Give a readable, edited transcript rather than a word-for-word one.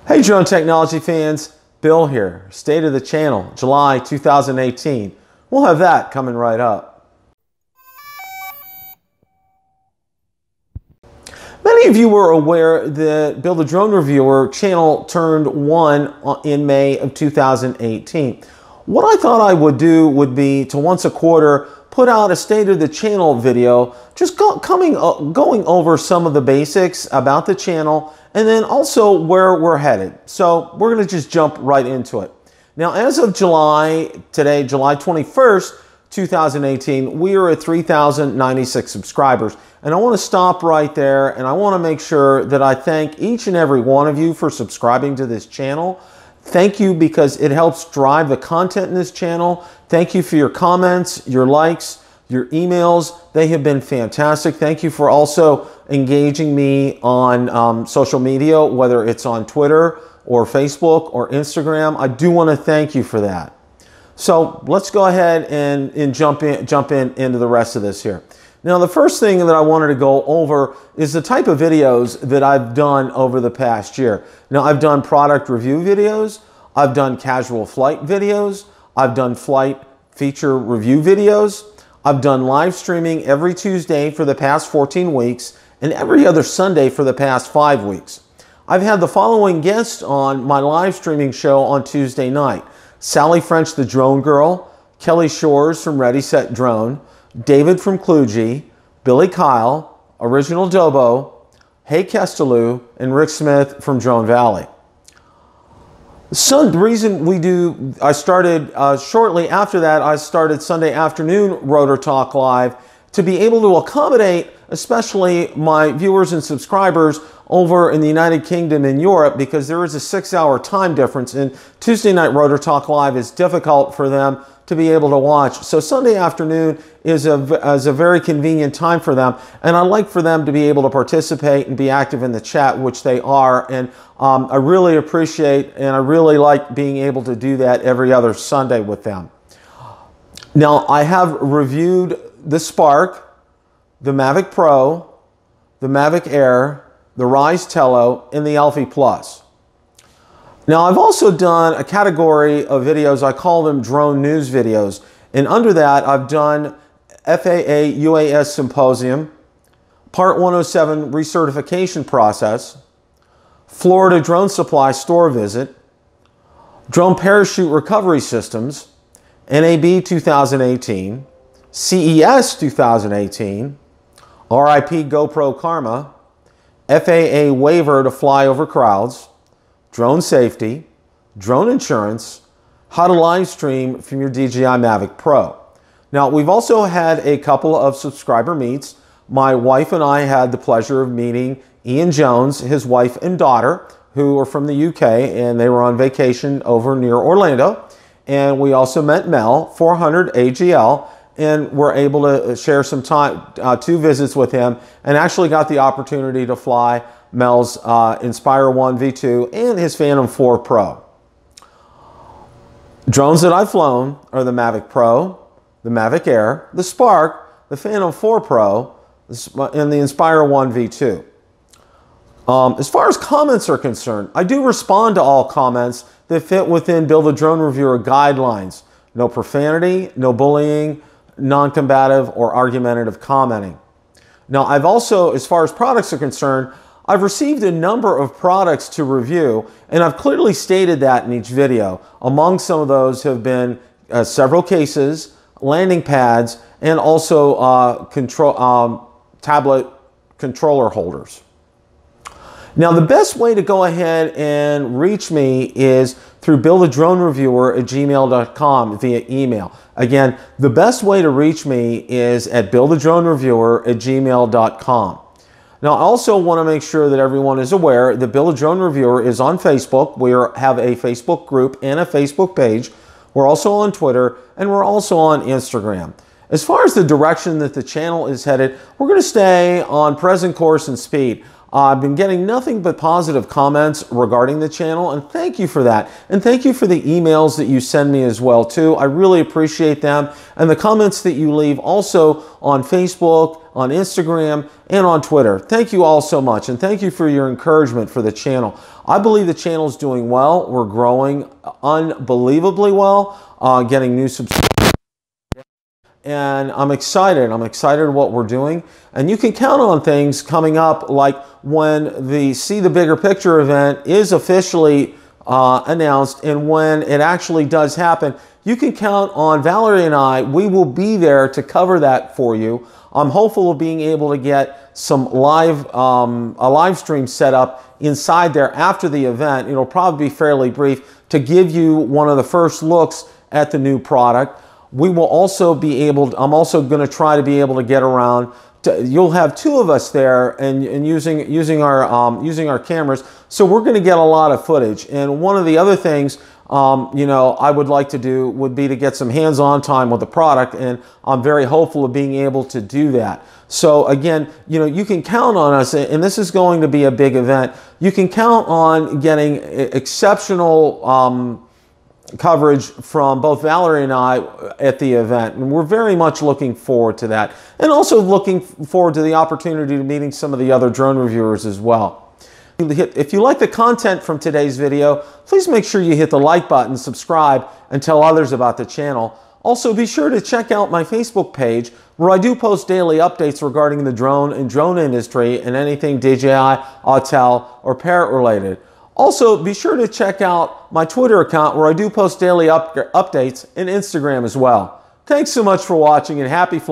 Hey drone technology fans, Bill here. State of the channel, July 2018. We'll have that coming right up. Many of you were aware that Bill the Drone Reviewer channel turned 1 in May of 2018. What I thought I would do would be to once a quarter put out a state of the channel video, just going over some of the basics about the channel and then also where we're headed. So we're going to just jump right into it. Now, as of today, July 21st, 2018, we are at 3,096 subscribers. And I want to stop right there and I want to make sure that I thank each and every one of you for subscribing to this channel. Thank you because it helps drive the content in this channel. Thank you for your comments, your likes, your emails. They have been fantastic. Thank you for also engaging me on social media, whether it's on Twitter or Facebook or Instagram. I do want to thank you for that. So let's go ahead and jump in into the rest of this here. Now, the first thing that I wanted to go over is the type of videos that I've done over the past year. Now, I've done product review videos, I've done casual flight videos, I've done flight feature review videos, I've done live streaming every Tuesday for the past 14 weeks and every other Sunday for the past 5 weeks. I've had the following guests on my live streaming show on Tuesday night: Sally French, the Drone Girl, Kelly Shores from Ready Set Drone, David from Kluge, Billy Kyle, Original Dobo, Hey Kesteloo, and Rick Smith from Drone Valley. So the reason I started shortly after that, I started Sunday afternoon Rotor Talk Live to be able to accommodate especially my viewers and subscribers over in the United Kingdom and Europe, because there is a 6-hour time difference and Tuesday night Rotor Talk Live is difficult for them to be able to watch. So Sunday afternoon is a very convenient time for them, and I'd like for them to be able to participate and be active in the chat, which they are, and I really appreciate and I really like being able to do that every other Sunday with them. Now, I have reviewed the Spark, the Mavic Pro, the Mavic Air, the Rise Tello, and the Alfie Plus. Now, I've also done a category of videos, I call them drone news videos, and under that I've done FAA UAS Symposium, Part 107 recertification process, Florida Drone Supply store visit, Drone Parachute Recovery Systems, NAB 2018, CES 2018, RIP GoPro Karma, FAA waiver to fly over crowds, drone safety, drone insurance, how to live stream from your DJI Mavic Pro. Now, we've also had a couple of subscriber meets. My wife and I had the pleasure of meeting Ian Jones, his wife and daughter, who are from the UK, and they were on vacation over near Orlando. And we also met Mel, 400 AGL, and were able to share some time, 2 visits with him, and actually got the opportunity to fly Mel's Inspire 1 V2 and his Phantom 4 Pro. Drones that I've flown are the Mavic Pro, the Mavic Air, the Spark, the Phantom 4 Pro, and the Inspire 1 V2. As far as comments are concerned, I do respond to all comments that fit within Bill the Drone Reviewer guidelines. No profanity, no bullying, non-combative or argumentative commenting. Now, I've also, as far as products are concerned, I've received a number of products to review, and I've clearly stated that in each video. Among some of those have been several cases, landing pads, and also tablet controller holders. Now, the best way to go ahead and reach me is through BillTheDroneReviewer@gmail.com via email. Again, the best way to reach me is at BillTheDroneReviewer@gmail.com. Now, I also want to make sure that everyone is aware that Bill the Drone Reviewer is on Facebook. We have a Facebook group and a Facebook page. We're also on Twitter, and we're also on Instagram. As far as the direction that the channel is headed, we're going to stay on present course and speed. I've been getting nothing but positive comments regarding the channel, and thank you for that. And thank you for the emails that you send me as well too. I really appreciate them, and the comments that you leave also on Facebook, on Instagram, and on Twitter. Thank you all so much, and thank you for your encouragement for the channel. I believe the channel is doing well. We're growing unbelievably well, getting new subscribers. And I'm excited. I'm excited what we're doing. And you can count on things coming up, like when the See the Bigger Picture event is officially announced, and when it actually does happen, you can count on Valerie and I. We will be there to cover that for you. I'm hopeful of being able to get some a live stream set up inside there after the event. It'll probably be fairly brief to give you one of the first looks at the new product. We will also be able to, I'm also going to try to be able to get around. You'll have two of us there, and using our cameras. So we're going to get a lot of footage. And one of the other things, you know, I would like to do would be to get some hands-on time with the product, and I'm very hopeful of being able to do that. So again, you know, you can count on us, and this is going to be a big event. You can count on getting exceptional coverage from both Valerie and I at the event, and we're very much looking forward to that, and also looking forward to the opportunity to meeting some of the other drone reviewers as well. If you like the content from today's video, please make sure you hit the like button, subscribe, and tell others about the channel. Also, be sure to check out my Facebook page, where I do post daily updates regarding the drone and drone industry and anything DJI, Autel, or Parrot related. Also, be sure to check out my Twitter account, where I do post daily updates, and Instagram as well. Thanks so much for watching, and happy flying.